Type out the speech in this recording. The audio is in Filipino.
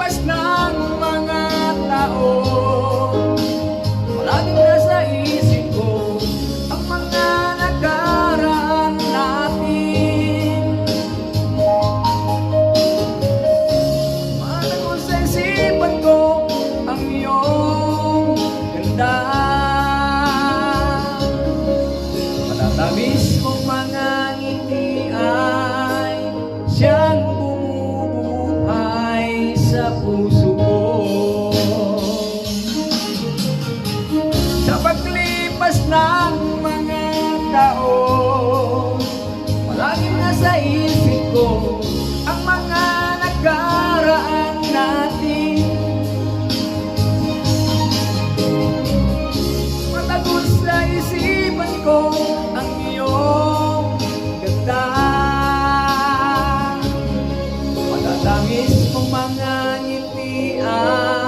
paglipas ng mga taon, palaging nasa isip ko ang mga nakaraan natin. Managon sa isipan ko ang iyong ganda, matatamis mong mga ngiti ay siyang bumubuhay sa puso ko. Sa paglipas ng mga taon, palaging nasa isip ko ang mga nakaraan natin. Matagos sa isipan ko ang iyong ganda, matatamis mong mga ngiti ay